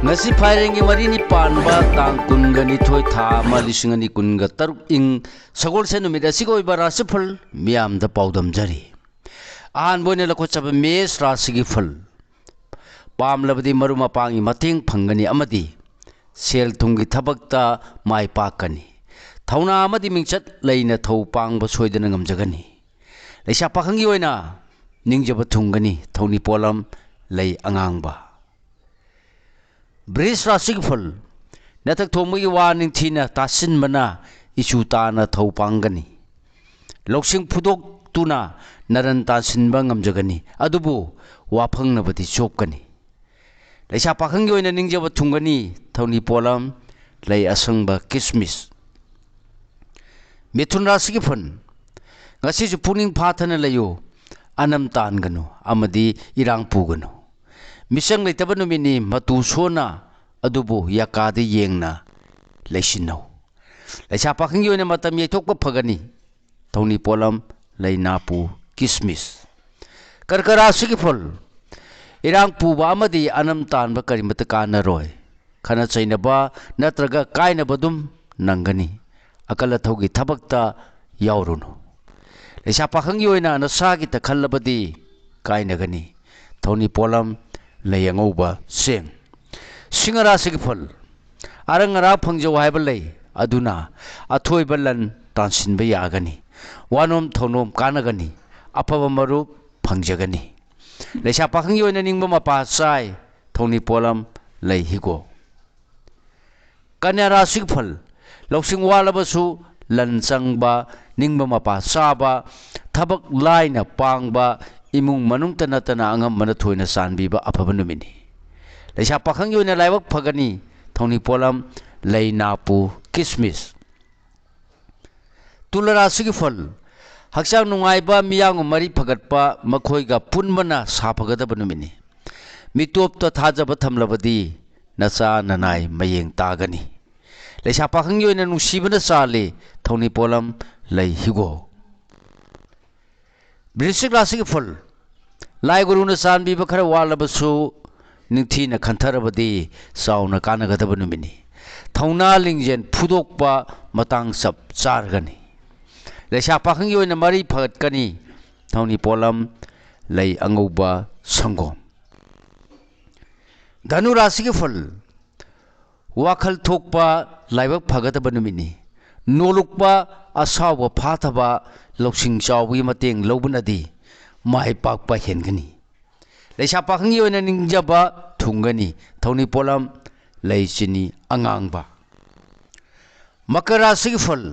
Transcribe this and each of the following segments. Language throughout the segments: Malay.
ngasi phairengi marini panba tang kungani thoi tha ma lisingani kunga taruk ing sagol se numit asigoi bara sifal miam da paudam jari an boine la kochaba mes rasigi fal pam labadi maruma pangi mating phangani amadi sel thungi thabakta mai pakani thauna amadi mingchat leina thau pangba soidana ngamjagani leisa pakhangi oina ningjaba thungani thauni polam lei angangba Bris rasig fal natak thomugi warning thina tasin mana isu tana thau pangani loksing phudok tuna naran tasin bangam jagani adubu waphang nabati chopkani leisa pakhangi oina ningjaba thungani thauni polam lei asangba kismis mithun rasigi fan ngasi ju puning phathana layo anam tan ganu amadi irang puganu misang leitaba numini matu sona adubu yakadi yengna leisinau leisa pakhangi oina matam yethokpa phagani thauni polam leinapu kismis karkara sigi phol irang puba amadi anam tanba karimata kana roy khana chainaba natraga kaina badum nangani akala thogi thabakta yaurunu leisa pakhangi oina nasagi ta khallabadi kaina gani thauni polam layangauba seng singara sigi phol arangara phangjo haiba lei aduna athoi balan tansinba yagani wanom thonom kanagani afaba maru phangjagani leisa pakhangi oina ningba mapa sai thauni polam lei higo kanyara sigi phol loksing walabasu lan changba ningba mapa saba thabak laina pangba imung manung tanatana angam mana thoina sanbiba afaba numini leisa pakhangi oina laibak phagani thauni polam leinapu kismis tulara sigi phol hakchang nungaiba miyang mari phagatpa makhoiga punbana saphagadaba numini mitopta thajaba thamlabadi nacha nanai mayeng tagani leisa pakhangi oina nungsibana chale thauni polam lei higo Brisik rasigi phol lai guruna sanbiba khara walabasu ningthina khantarabadi sauna kanagadaba numini thauna lingjen phudokpa matang sap chargani leisa pakhangi oina mari phatkani thauni polam lei angauba sangom Dhanu rasigi phol wakhal thokpa laibak phagadaba numini nolukpa asawba phathaba loksing chawbi mateng lobunadi mai pakpa hengani leisa pakhangi oina ningjaba thungani thauni polam lei chini angangba makara sigi phol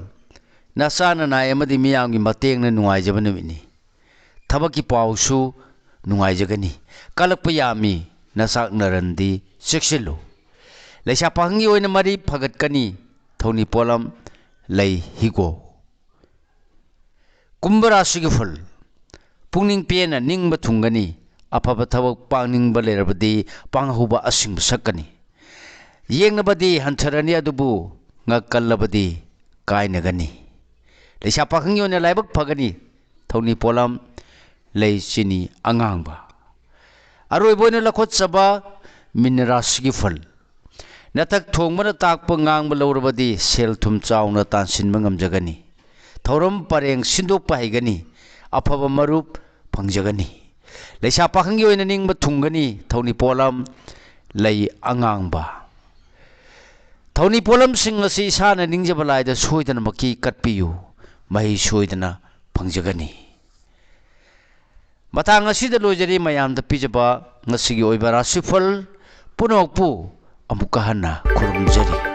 nasana na amadi miyamgi matengna nungaijaba numini thabaki pausu nungaijagani kalakpa yami nasak narandi seksilu leisa pakhangi oina mari phagatkani thauni polam lei higo kumbara sigi phol pungning pena ningba thungani afaba thabak pangningba lerabadi panghuba asingba sakani yengnabadi hancharani adubu ngakallabadi kainagani leisa pakhangi oina laibak phagani thauni polam lei chini angangba aroi boina lakhot chaba minra sigi phol natak thongmana takpa ngangba lorabadi sel thum chauna tansinba ngamjagani thoram pareng sindokpa haigani afaba marup phangjagani leisa pakhangi oina ningba thungani thauni polam lei angangba thauni polam sing asi sana ningjaba laida soidana maki katpiyu mahi soidana phangjagani matang asida lojari mayamda pijaba ngasigi oiba rasifal punokpu amuka hana khurumjari